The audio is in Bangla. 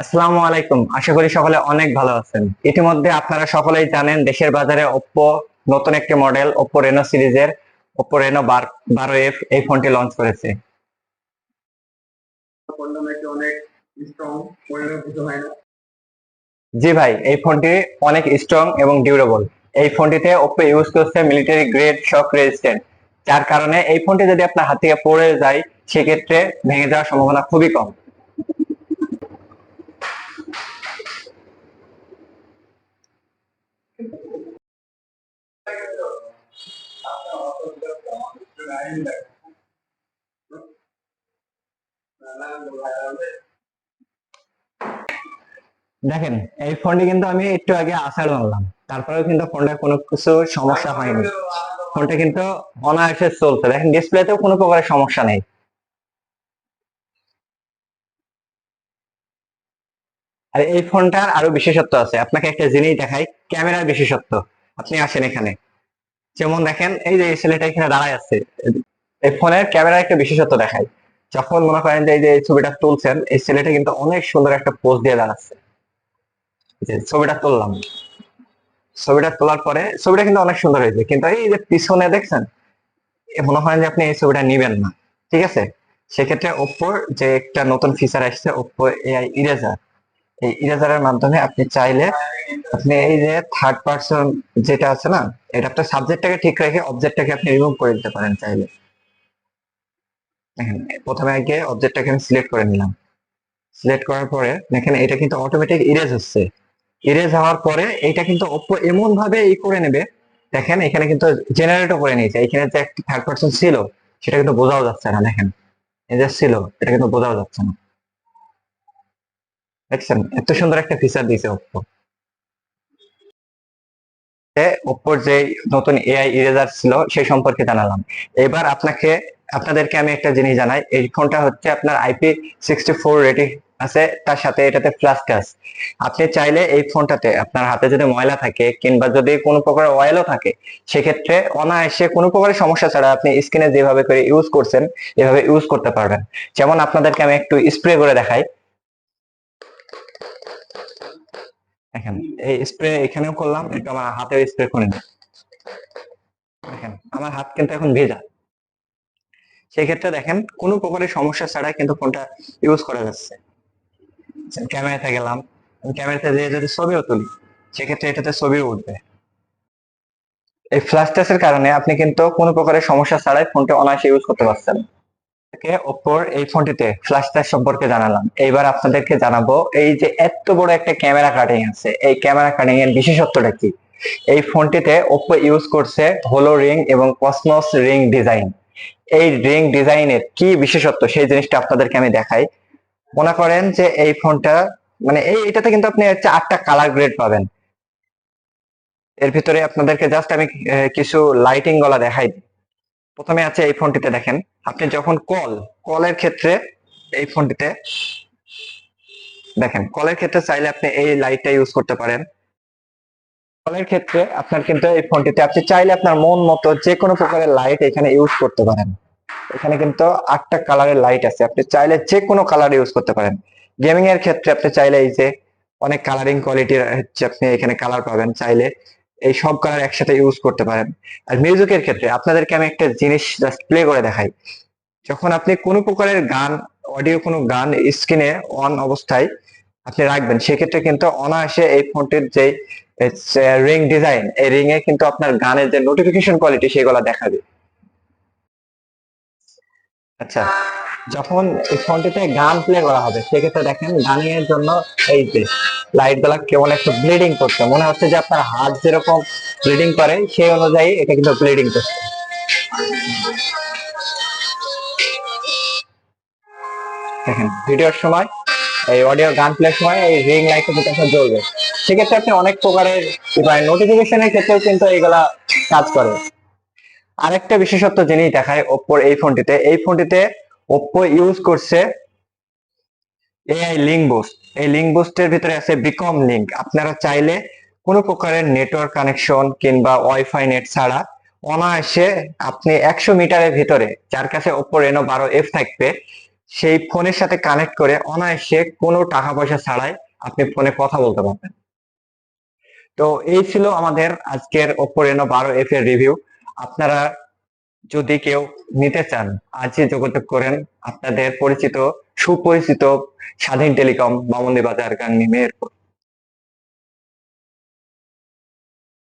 আসসালামু আলাইকুম, আশা করি সকলে অনেক ভালো আছেন। ইতিমধ্যে আপনারা সকলেই জানেন দেশের বাজারে ওপ্পো নতুন একটি মডেল ওপ্পো রেনো সিরিজের ওপ্পো রেনো 12F এই ফোনটি লঞ্চ করেছে। ফোনটা নাকি অনেক স্ট্রং, পরিণত হয় না? জি ভাই, এই ফোনটি অনেক স্ট্রং এবং ডিউরেবল। এই ফোনটিতে ওপ্পো ইউজ করছে মিলিটারি গ্রেড শক রেজিস্ট্যান্ট, যার কারণে এই ফোনটি যদি আপনার হাত থেকে পড়ে যায় সেক্ষেত্রে ভেঙে যাওয়ার সম্ভাবনা খুবই কম। দেখেন, এই ফোনটি কিন্তু আমি একটু আগে আসার মারলাম, তারপরেও কিন্তু ফোনটা কোনো কিছু সমস্যা হয়নি। ফোনটা কিন্তু অনায়াসে চলছে, দেখেন ডিসপ্লেতেও কোনো প্রকারের সমস্যা নেই। আর এই ফোনটার আরো বিশেষত্ব আছে, আপনাকে একটা জিনিস দেখাই, ক্যামেরার বিশেষত্ব। আপনি আসেন এখানে, যেমন দেখেন এই যে এই ছেলেটা এখানে দাঁড়ায় আছে, এই ফোনের ক্যামেরার একটা বিশেষত্ব দেখাই। যখন মনে করেন যে এই যে এই ছবিটা তুলছেন, এই ছেলেটা কিন্তু অনেক সুন্দর একটা পোজ দিয়ে দাঁড়াচ্ছে। যে ছবিটা তুললাম, ছবিটা তোলার পরে ছবিটা কিন্তু অনেক সুন্দর হয়েছে, কিন্তু এই যে পিছনে দেখছেন, মনে হয় যে আপনি এই ছবিটা নিবেন না। ঠিক আছে, সেক্ষেত্রে ওপ্পোর যে একটা নতুন ফিচার আসছে, ওপ্পো এআই ইরেজার। এই ইরেজারের মাধ্যমে আপনি চাইলে আপনি এই যে থার্ড পার্সন যেটা আছে না, এটা আপনার সাবজেক্টটাকে ঠিক রেখে অবজেক্টটাকে আপনি রিমুভ করে দিতে পারেন চাইলে। দেখেন, প্রথমে আগে অবজেক্টটাকে আমি সিলেক্ট করে নিলাম। সিলেক্ট করার পরে দেখেন এটা কিন্তু অটোমেটিক ইরেজ হচ্ছে। ইরেজ হওয়ার পরে এটা কিন্তু ওপ্পো এমন ভাবে ই করে নেবে, দেখেন এখানে কিন্তু জেনারেটও করে নিয়েছে। এখানে যে একটা থার্ড পার্সন ছিল সেটা কিন্তু বোঝাও যাচ্ছে না। দেখেন এই যে ছিল, এটা কিন্তু বোঝাও যাচ্ছে না। দেখছেন এত সুন্দর একটা ফিচার দিয়েছে ওপ্পো। ওপ্পোর যে নতুন এআই ইরেজার ছিল সেই সম্পর্কে জানালাম। এবার আপনাদেরকে আমি একটা জিনিস জানাই, এই ফোনটা হচ্ছে আপনার IP64 রেটিং আছে, তার সাথে এটাতে প্লাস টাচ। আপনি চাইলে এই ফোনটাতে আপনার হাতে যদি ময়লা থাকে কিংবা যদি কোনো প্রকার অয়েলও থাকে, সেক্ষেত্রে অনায়াসে কোনো প্রকারের সমস্যা ছাড়া আপনি স্ক্রিনে যেভাবে করে ইউজ করছেন এভাবে ইউজ করতে পারবেন। যেমন আপনাদেরকে আমি একটু স্প্রে করে দেখাই। দেখেন এই স্প্রে এখানেও করলাম, একটু আমার হাতেও স্প্রে করে নিই। দেখেন আমার হাত কিন্তু এখন ভেজা। সেক্ষেত্রে দেখেন কোনো প্রকারের সমস্যা ছাড়াই কিন্তু ফোনটা ইউজ করা যাচ্ছে। ক্যামেরাতে গেলাম, আমি ক্যামেরাতে যেয়ে যদি ছবিও তুলি সেক্ষেত্রে এটাতে ছবিও উঠবে। এই ফ্ল্যাশ টাচের কারণে আপনি কিন্তু কোনো প্রকারের সমস্যা ছাড়াই ফোনটা অনায়াসে ইউজ করতে পারছেন। ওপ্পোর এই ফোনটিতে ফ্ল্যাশ টাচ সম্পর্কে জানালাম, এইবার আপনাদেরকে জানাবো এই যে এত বড় একটা ক্যামেরা কাটিং আছে, এই ক্যামেরা কাটিং এর বিশেষত্বটা কি। এই ফোনটিতে ওপ্পো ইউজ করছে হোলো রিং এবং কসমস রিং ডিজাইন। এই রিং ডিজাইনের কি বিশেষত্ব সেই জিনিসটা আপনাদেরকে আমি দেখাই। মনে করেন যে এই ফোনটা মানে এটাতে কিন্তু আপনি হচ্ছে 8টা কালার গ্রেড পাবেন। এর ভিতরে আপনাদেরকে জাস্ট আমি কিছু লাইটিং গুলা দেখাই দিই। প্রথমে আছে এই ফোনটিতে দেখেন, আপনি যখন কলের ক্ষেত্রে এই ফোনটিতে দেখেন, কলের ক্ষেত্রে চাইলে আপনি এই লাইটটা ইউজ করতে পারেন। কলের ক্ষেত্রে আপনার কিন্তু এই ফোনটিতে আপনি চাইলে আপনার মন মতো যে কোনো প্রকারের লাইট এখানে ইউজ করতে পারেন। এখানে কিন্তু 8টা কালারের লাইট আছে, আপনি চাইলে যে কোনো কালার ইউজ করতে পারেন। গেমিং এর ক্ষেত্রে আপনি চাইলে এই যে অনেক কালারিং কোয়ালিটির হচ্ছে আপনি এখানে কালার পাবেন, চাইলে এই সব কালার একসাথে ইউজ করতে পারেন। আর মিউজিকের ক্ষেত্রে আপনাদেরকে আমি একটা জিনিস জাস্ট প্লে করে দেখাই। যখন আপনি কোনো প্রকারের গান, অডিও কোনো গান স্ক্রিনে অন অবস্থায় আপনি রাখবেন, সেক্ষেত্রে কিন্তু অনায়াসে এই ফোনটির যে রিং ডিজাইন, এই রিং এ কিন্তু আপনার গানের যে নোটিফিকেশন কোয়ালিটি সেগুলো দেখাবে। আচ্ছা, যখন এই ফোনটিতে গান প্লে করা হবে সেক্ষেত্রে দেখেন গানের জন্য এই যে লাইট গুলা কেমন একটু ব্লিডিং করছে, মনে হচ্ছে যে আপনার হাত যেরকম ব্লিডিং করে সেই অনুযায়ী এটা কিন্তু ব্লিডিং করছে। দেখেন ভিডিওর সময়, এই অডিও গান প্লের সময় এই রিং লাইটটা দুটো জ্বলবে। সেক্ষেত্রে আপনি অনেক প্রকারের নোটিফিকেশনের ক্ষেত্রেও কিন্তু এইগুলা কাজ করে। আরেকটা বিশেষত্ব জিনিস দেখায় ওপ্পোর এই ফোনটিতে, এই ফোনটিতে ওপ্পো ইউজ করছে এআই লিঙ্ক বুস্ট। এই লিঙ্ক বুস্টের ভিতরে আছে বিকম লিঙ্ক। আপনারা চাইলে কোনো প্রকারের নেটওয়ার্ক কানেকশন কিংবা ওয়াইফাই নেট ছাড়া অনায়াসে আপনি 100 মিটারের ভিতরে, যার কাছে ওপ্পো রেনো 12F থাকবে, সেই ফোনের সাথে কানেক্ট করে অনায়াসে কোনো টাকা পয়সা ছাড়াই আপনি ফোনে কথা বলতে পারবেন। তো এই ছিল আমাদের আজকের Oppo Reno 12F এর রিভিউ। আপনারা যদি কেউ নিতে চান আজই যোগাযোগ করেন আপনাদের পরিচিত সুপরিচিত স্বাধীন টেলিকম, বামন্দি বাজার, গাংনী, মেহেরপুর।